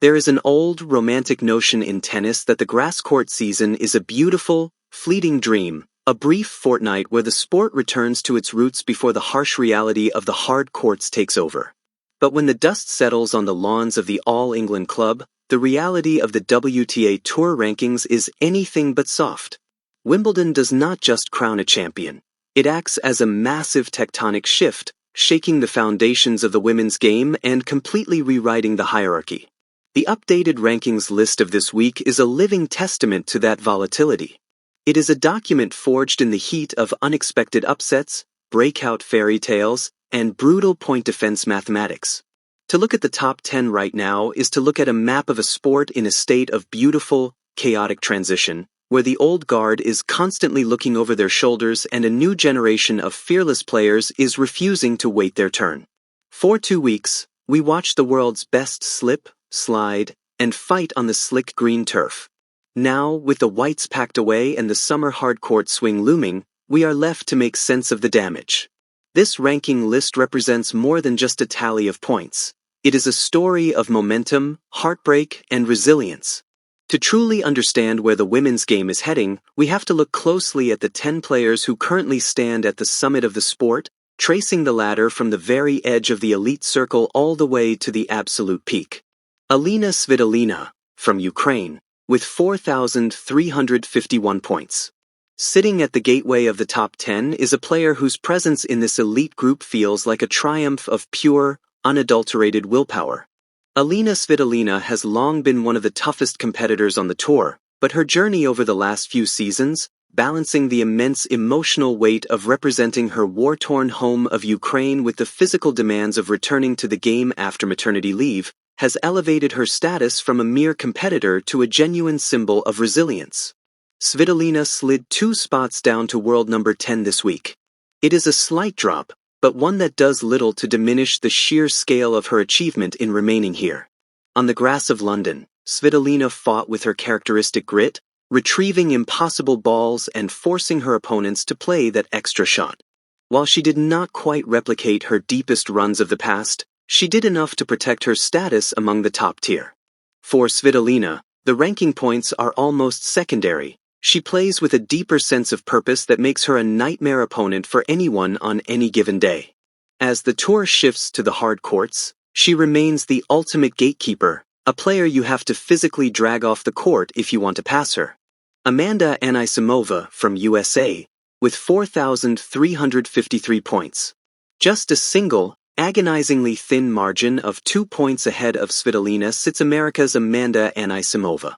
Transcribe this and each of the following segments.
There is an old, romantic notion in tennis that the grass court season is a beautiful, fleeting dream, a brief fortnight where the sport returns to its roots before the harsh reality of the hard courts takes over. But when the dust settles on the lawns of the All England Club, the reality of the WTA Tour rankings is anything but soft. Wimbledon does not just crown a champion. It acts as a massive tectonic shift, shaking the foundations of the women's game and completely rewriting the hierarchy. The updated rankings list of this week is a living testament to that volatility. It is a document forged in the heat of unexpected upsets, breakout fairy tales, and brutal point defense mathematics. To look at the top 10 right now is to look at a map of a sport in a state of beautiful, chaotic transition, where the old guard is constantly looking over their shoulders and a new generation of fearless players is refusing to wait their turn. For 2 weeks, we watched the world's best slip, slide, and fight on the slick green turf. Now, with the whites packed away and the summer hardcourt swing looming, we are left to make sense of the damage. This ranking list represents more than just a tally of points. It is a story of momentum, heartbreak, and resilience. To truly understand where the women's game is heading, we have to look closely at the 10 players who currently stand at the summit of the sport, tracing the ladder from the very edge of the elite circle all the way to the absolute peak. Elina Svitolina, from Ukraine, with 4,351 points. Sitting at the gateway of the top 10 is a player whose presence in this elite group feels like a triumph of pure, unadulterated willpower. Elina Svitolina has long been one of the toughest competitors on the tour, but her journey over the last few seasons, balancing the immense emotional weight of representing her war-torn home of Ukraine with the physical demands of returning to the game after maternity leave, has elevated her status from a mere competitor to a genuine symbol of resilience. Svitolina slid 2 spots down to world number 10 this week. It is a slight drop, but one that does little to diminish the sheer scale of her achievement in remaining here. On the grass of London, Svitolina fought with her characteristic grit, retrieving impossible balls and forcing her opponents to play that extra shot. While she did not quite replicate her deepest runs of the past, she did enough to protect her status among the top tier. For Svitolina, the ranking points are almost secondary. She plays with a deeper sense of purpose that makes her a nightmare opponent for anyone on any given day. As the tour shifts to the hard courts, she remains the ultimate gatekeeper, a player you have to physically drag off the court if you want to pass her. Amanda Anisimova, from USA, with 4,353 points. Just a single, agonizingly thin margin of 2 points ahead of Svitolina sits America's Amanda Anisimoova.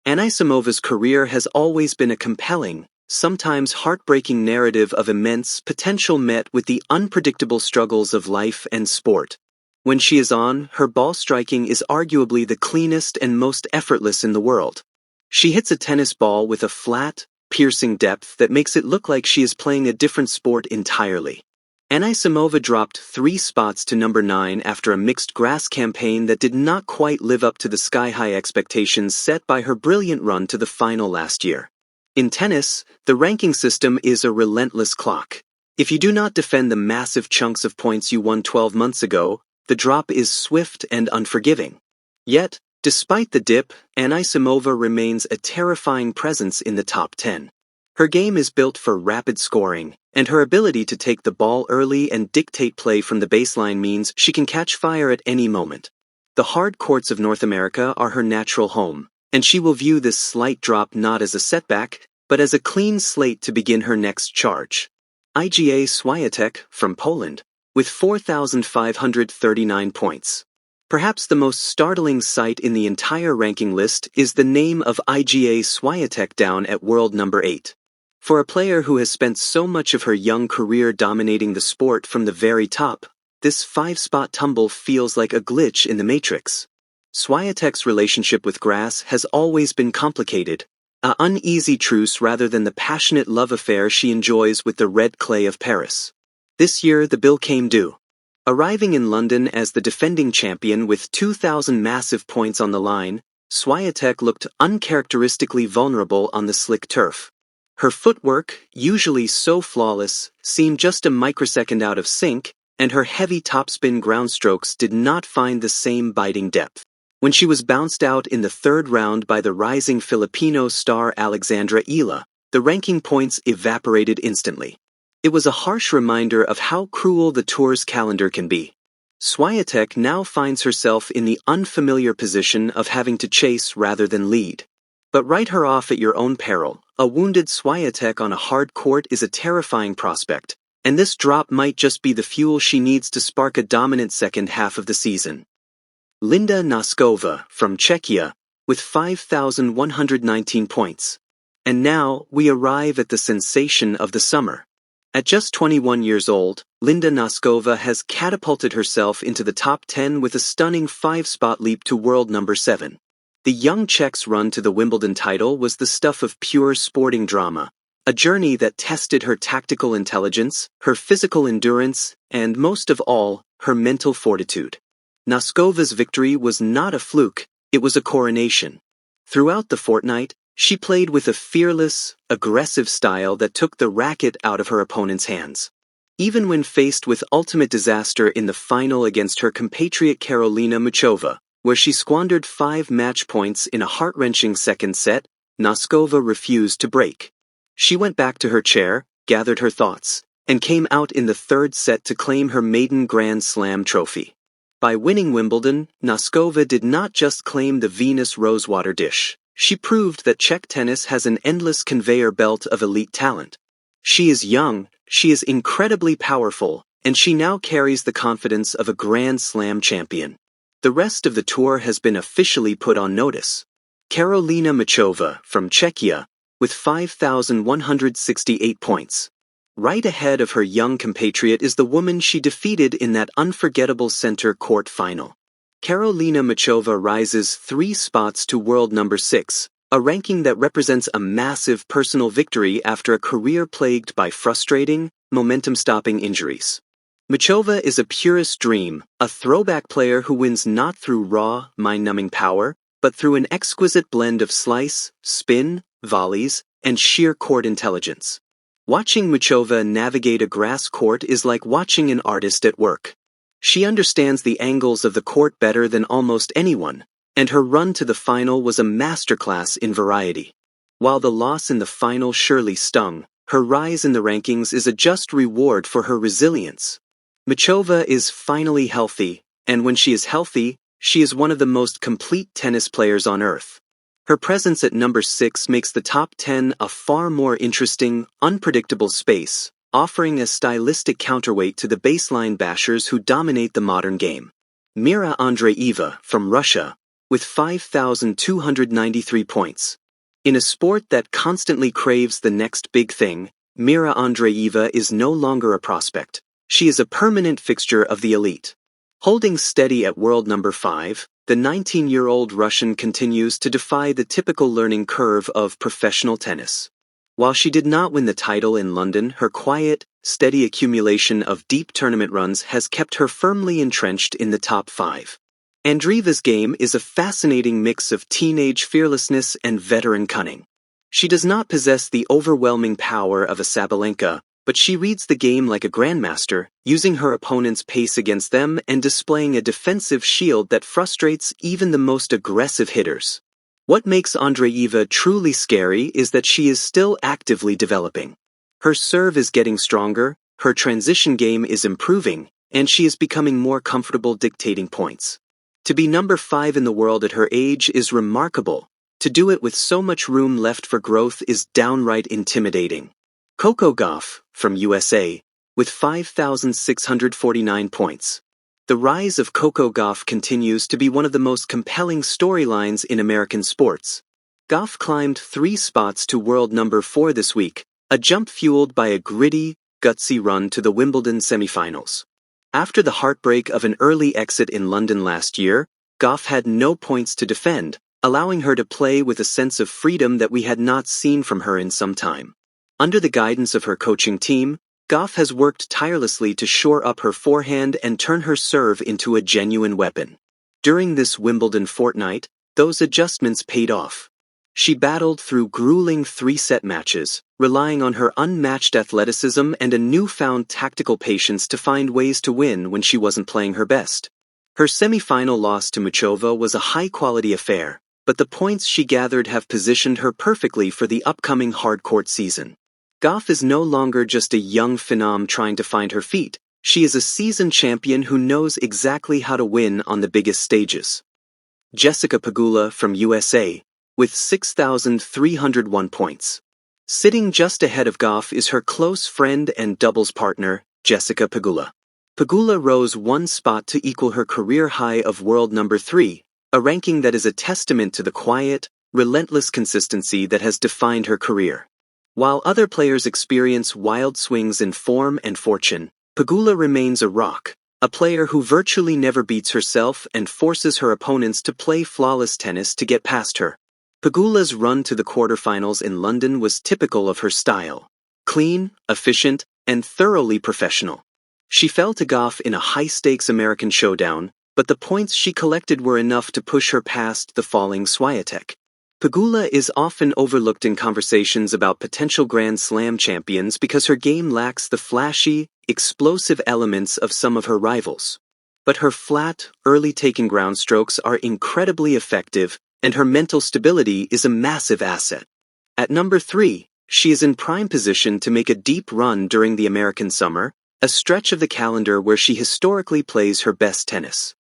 Anisimova's career has always been a compelling, sometimes heartbreaking narrative of immense potential met with the unpredictable struggles of life and sport. When she is on, her ball striking is arguably the cleanest and most effortless in the world. She hits a tennis ball with a flat, piercing depth that makes it look like she is playing a different sport entirely. Anisimova dropped 3 spots to number 9 after a mixed grass campaign that did not quite live up to the sky-high expectations set by her brilliant run to the final last year. In tennis, the ranking system is a relentless clock. If you do not defend the massive chunks of points you won 12 months ago, the drop is swift and unforgiving. Yet, despite the dip, Anisimova remains a terrifying presence in the top 10. Her game is built for rapid scoring, and her ability to take the ball early and dictate play from the baseline means she can catch fire at any moment. The hard courts of North America are her natural home, and she will view this slight drop not as a setback, but as a clean slate to begin her next charge. Iga Swiatek, from Poland, with 4,539 points. Perhaps the most startling sight in the entire ranking list is the name of Iga Swiatek down at world number 8. For a player who has spent so much of her young career dominating the sport from the very top, this 5-spot tumble feels like a glitch in the matrix. Swiatek's relationship with grass has always been complicated, an uneasy truce rather than the passionate love affair she enjoys with the red clay of Paris. This year the bill came due. Arriving in London as the defending champion with 2,000 massive points on the line, Swiatek looked uncharacteristically vulnerable on the slick turf. Her footwork, usually so flawless, seemed just a microsecond out of sync, and her heavy topspin ground strokes did not find the same biting depth. when she was bounced out in the third round by the rising Filipino star Alexandra Eala, the ranking points evaporated instantly. It was a harsh reminder of how cruel the tour's calendar can be. Swiatek now finds herself in the unfamiliar position of having to chase rather than lead. But write her off at your own peril. A wounded Swiatek on a hard court is a terrifying prospect, and this drop might just be the fuel she needs to spark a dominant second half of the season. Linda Noskova, from Czechia, with 5,119 points. And now, we arrive at the sensation of the summer. At just 21 years old, Linda Noskova has catapulted herself into the top 10 with a stunning 5-spot leap to world number 7. The young Czech's run to the Wimbledon title was the stuff of pure sporting drama, a journey that tested her tactical intelligence, her physical endurance, and most of all, her mental fortitude. Noskova's victory was not a fluke, it was a coronation. Throughout the fortnight, she played with a fearless, aggressive style that took the racket out of her opponent's hands. Even when faced with ultimate disaster in the final against her compatriot Karolina Muchova, where she squandered 5 match points in a heart-wrenching second set, Noskova refused to break. She went back to her chair, gathered her thoughts, and came out in the third set to claim her maiden Grand Slam trophy. By winning Wimbledon, Noskova did not just claim the Venus Rosewater dish. She proved that Czech tennis has an endless conveyor belt of elite talent. She is young, she is incredibly powerful, and she now carries the confidence of a Grand Slam champion. The rest of the tour has been officially put on notice. Karolina Muchova, from Czechia, with 5,168 points. Right ahead of her young compatriot is the woman she defeated in that unforgettable center court final. Karolina Muchova rises 3 spots to world number 6, a ranking that represents a massive personal victory after a career plagued by frustrating, momentum-stopping injuries. Muchova is a purist dream, a throwback player who wins not through raw, mind-numbing power, but through an exquisite blend of slice, spin, volleys, and sheer court intelligence. Watching Muchova navigate a grass court is like watching an artist at work. She understands the angles of the court better than almost anyone, and her run to the final was a masterclass in variety. While the loss in the final surely stung, her rise in the rankings is a just reward for her resilience. Muchova is finally healthy, and when she is healthy, she is one of the most complete tennis players on earth. Her presence at number 6 makes the top 10 a far more interesting, unpredictable space, offering a stylistic counterweight to the baseline bashers who dominate the modern game. Mirra Andreeva, from Russia, with 5,293 points. In a sport that constantly craves the next big thing, Mirra Andreeva is no longer a prospect. She is a permanent fixture of the elite. Holding steady at world number 5, the 19-year-old Russian continues to defy the typical learning curve of professional tennis. While she did not win the title in London, her quiet, steady accumulation of deep tournament runs has kept her firmly entrenched in the top 5. Andreeva's game is a fascinating mix of teenage fearlessness and veteran cunning. She does not possess the overwhelming power of a Sabalenka, but she reads the game like a grandmaster, using her opponent's pace against them and displaying a defensive shield that frustrates even the most aggressive hitters. What makes Andreeva truly scary is that she is still actively developing. Her serve is getting stronger, her transition game is improving, and she is becoming more comfortable dictating points. To be number 5 in the world at her age is remarkable. To do it with so much room left for growth is downright intimidating. Coco Gauff, from USA, with 5,649 points. The rise of Coco Gauff continues to be one of the most compelling storylines in American sports. Gauff climbed 3 spots to world number 4 this week, a jump fueled by a gritty, gutsy run to the Wimbledon semifinals. After the heartbreak of an early exit in London last year, Gauff had no points to defend, allowing her to play with a sense of freedom that we had not seen from her in some time. Under the guidance of her coaching team, Gauff has worked tirelessly to shore up her forehand and turn her serve into a genuine weapon. During this Wimbledon fortnight, those adjustments paid off. She battled through grueling 3-set matches, relying on her unmatched athleticism and a newfound tactical patience to find ways to win when she wasn't playing her best. Her semi-final loss to Muchova was a high-quality affair, but the points she gathered have positioned her perfectly for the upcoming hard-court season. Gauff is no longer just a young phenom trying to find her feet. She is a seasoned champion who knows exactly how to win on the biggest stages. Jessica Pegula from USA, with 6,301 points. Sitting just ahead of Gauff is her close friend and doubles partner, Jessica Pegula. Pegula rose one spot to equal her career high of world number 3, a ranking that is a testament to the quiet, relentless consistency that has defined her career. While other players experience wild swings in form and fortune, Pegula remains a rock, a player who virtually never beats herself and forces her opponents to play flawless tennis to get past her. Pegula's run to the quarterfinals in London was typical of her style. Clean, efficient, and thoroughly professional. She fell to Gauff in a high-stakes American showdown, but the points she collected were enough to push her past the falling Swiatek. Pegula is often overlooked in conversations about potential Grand Slam champions because her game lacks the flashy, explosive elements of some of her rivals. But her flat, early-taking ground strokes are incredibly effective, and her mental stability is a massive asset. At number 3, she is in prime position to make a deep run during the American summer, a stretch of the calendar where she historically plays her best tennis.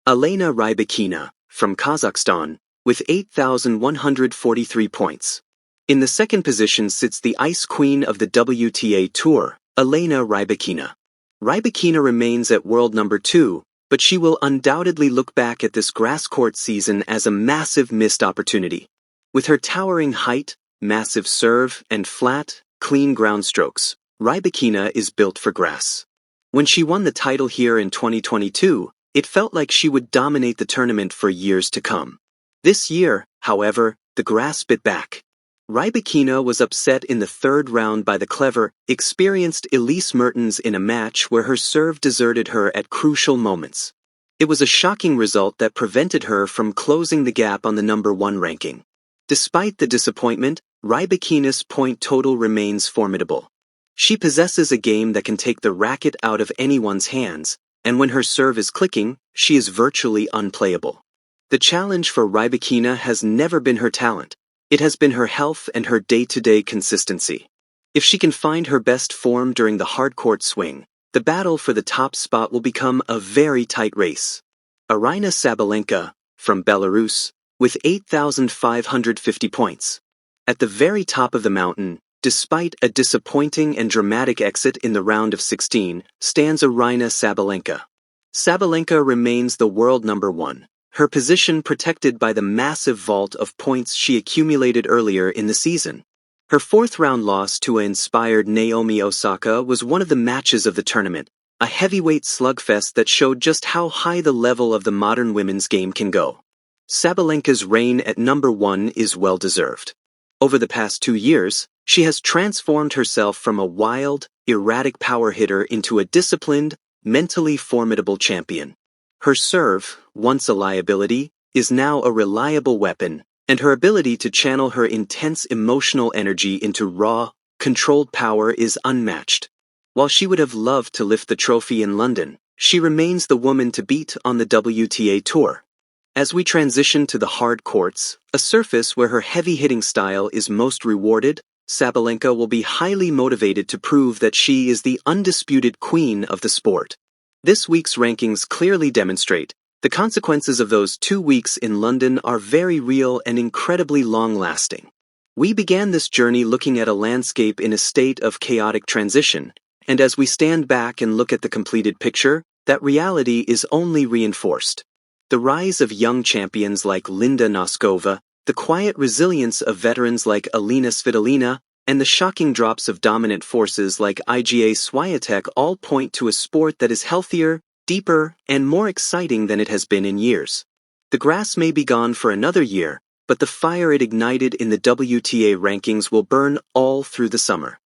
Elena Rybakina, from Kazakhstan, with 8,143 points. In the second position sits the ice queen of the WTA Tour, Elena Rybakina. Rybakina remains at world number 2, but she will undoubtedly look back at this grass court season as a massive missed opportunity. With her towering height, massive serve, and flat, clean ground strokes, Rybakina is built for grass. When she won the title here in 2022, it felt like she would dominate the tournament for years to come. This year, however, the grass bit back. Rybakina was upset in the third round by the clever, experienced Elise Mertens in a match where her serve deserted her at crucial moments. It was a shocking result that prevented her from closing the gap on the number 1 ranking. Despite the disappointment, Rybakina's point total remains formidable. She possesses a game that can take the racket out of anyone's hands, and when her serve is clicking, she is virtually unplayable. The challenge for Rybakina has never been her talent. It has been her health and her day-to-day consistency. If she can find her best form during the hard-court swing, the battle for the top spot will become a very tight race. Aryna Sabalenka, from Belarus, with 8,550 points. At the very top of the mountain, despite a disappointing and dramatic exit in the round of 16, stands Aryna Sabalenka. Sabalenka remains the world number 1. Her position protected by the massive vault of points she accumulated earlier in the season. Her fourth-round loss to an inspired Naomi Osaka was one of the matches of the tournament, a heavyweight slugfest that showed just how high the level of the modern women's game can go. Sabalenka's reign at number 1 is well-deserved. Over the past 2 years, she has transformed herself from a wild, erratic power hitter into a disciplined, mentally formidable champion. Her serve, once a liability, is now a reliable weapon, and her ability to channel her intense emotional energy into raw, controlled power is unmatched. While she would have loved to lift the trophy in London, she remains the woman to beat on the WTA Tour. As we transition to the hard courts, a surface where her heavy-hitting style is most rewarded, Sabalenka will be highly motivated to prove that she is the undisputed queen of the sport. This week's rankings clearly demonstrate the consequences of those 2 weeks in London are very real and incredibly long-lasting. We began this journey looking at a landscape in a state of chaotic transition, and as we stand back and look at the completed picture, that reality is only reinforced. The rise of young champions like Linda Noskova, the quiet resilience of veterans like Elina Svitolina, and the shocking drops of dominant forces like Iga Swiatek all point to a sport that is healthier, deeper, and more exciting than it has been in years. The grass may be gone for another year, but the fire it ignited in the WTA rankings will burn all through the summer.